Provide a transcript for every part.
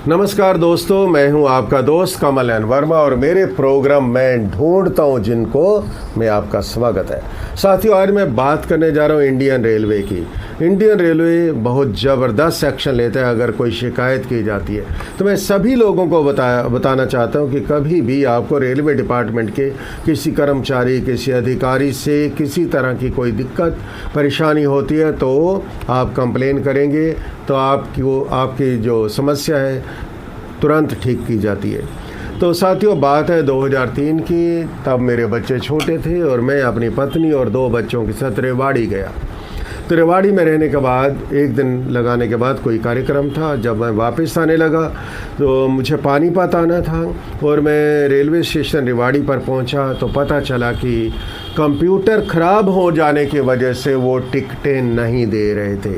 नमस्कार दोस्तों, मैं हूं आपका दोस्त कमल एन वर्मा और मेरे प्रोग्राम मैं ढूंढता हूं जिनको में आपका स्वागत है। साथियों, आज मैं बात करने जा रहा हूं इंडियन रेलवे की। इंडियन रेलवे बहुत ज़बरदस्त एक्शन लेता है अगर कोई शिकायत की जाती है। तो मैं सभी लोगों को बताना चाहता हूं कि कभी भी आपको रेलवे डिपार्टमेंट के किसी कर्मचारी, किसी अधिकारी से किसी तरह की कोई दिक्कत परेशानी होती है तो आप कंप्लेन करेंगे तो आपकी जो समस्या है तुरंत ठीक की जाती है। तो साथियों, बात है 2003 की। तब मेरे बच्चे छोटे थे और मैं अपनी पत्नी और 2 बच्चों के साथ रेवाड़ी गया। तो रेवाड़ी में रहने के बाद एक दिन लगाने के बाद कोई कार्यक्रम था। जब मैं वापस आने लगा तो मुझे पानीपत आना था और मैं रेलवे स्टेशन रेवाड़ी पर पहुंचा तो पता चला कि कंप्यूटर ख़राब हो जाने की वजह से वो टिकटें नहीं दे रहे थे।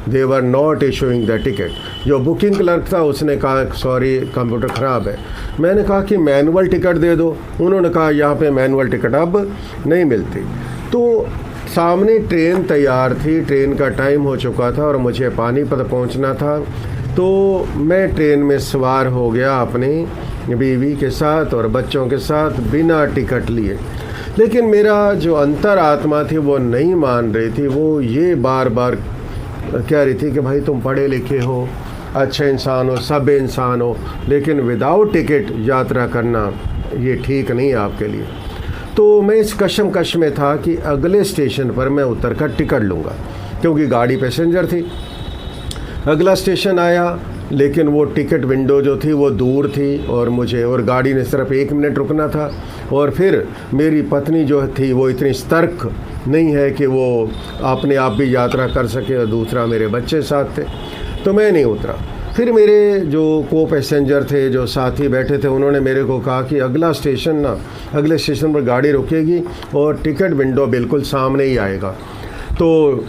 They were not issuing the ticket. जो बुकिंग क्लर्क था उसने कहा सॉरी कंप्यूटर ख़राब है। मैंने कहा कि मैनुअल टिकट दे दो। उन्होंने कहा यहाँ पे मैनुअल टिकट अब नहीं मिलती। तो सामने ट्रेन तैयार थी, ट्रेन का टाइम हो चुका था और मुझे पानीपत पहुँचना था। तो मैं ट्रेन में सवार हो गया अपनी बीवी के साथ और बच्चों के साथ बिना टिकट लिए। लेकिन मेरा जो अंतरात्मा थी वो नहीं मान रही थी। वो ये बार बार कह रही थी कि भाई तुम पढ़े लिखे हो, अच्छे इंसान हो, सब इंसान हो, लेकिन विदाउट टिकट यात्रा करना ये ठीक नहीं है आपके लिए। तो मैं इस कशमकश में था कि अगले स्टेशन पर मैं उतर कर टिकट लूँगा क्योंकि गाड़ी पैसेंजर थी। अगला स्टेशन आया लेकिन वो टिकट विंडो जो थी वो दूर थी और गाड़ी ने सिर्फ 1 मिनट रुकना था। और फिर मेरी पत्नी जो थी वो इतनी सतर्क नहीं है कि वो अपने आप भी यात्रा कर सके और दूसरा मेरे बच्चे साथ थे, तो मैं नहीं उतरा। फिर मेरे जो को पैसेंजर थे, जो साथी बैठे थे, उन्होंने मेरे को कहा कि अगले स्टेशन पर गाड़ी रुकेगी और टिकट विंडो बिल्कुल सामने ही आएगा। तो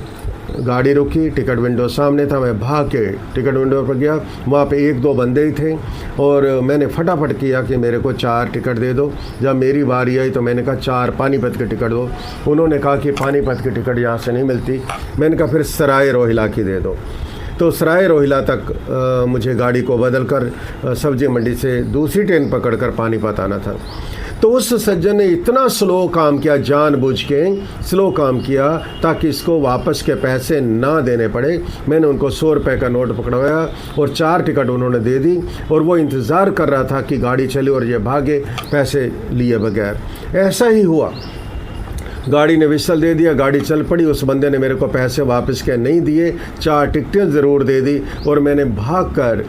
गाड़ी रुकी, टिकट विंडो सामने था। मैं भाग के टिकट विंडो पर गया। वहाँ पे 1-2 बंदे ही थे और मैंने फटाफट किया कि मेरे को 4 टिकट दे दो। जब मेरी बारी आई तो मैंने कहा 4 पानीपत के टिकट दो। उन्होंने कहा कि पानीपत की टिकट यहाँ से नहीं मिलती। मैंने कहा फिर सराय रोहिला की दे दो। तो सराय रोहिला तक मुझे गाड़ी को बदल कर सब्जी मंडी से दूसरी ट्रेन पकड़ कर पानीपत आना था। तो उस सज्जन ने इतना स्लो काम किया, जानबूझ के स्लो काम किया ताकि इसको वापस के पैसे ना देने पड़े। मैंने उनको 100 रुपये का नोट पकड़वाया और 4 टिकट उन्होंने दे दी और वो इंतज़ार कर रहा था कि गाड़ी चले और ये भागे पैसे लिए बगैर। ऐसा ही हुआ। गाड़ी ने विसल दे दिया, गाड़ी चल पड़ी। उस बंदे ने मेरे को पैसे वापस के नहीं दिए, 4 टिकटें ज़रूर दे दी और मैंने भाग कर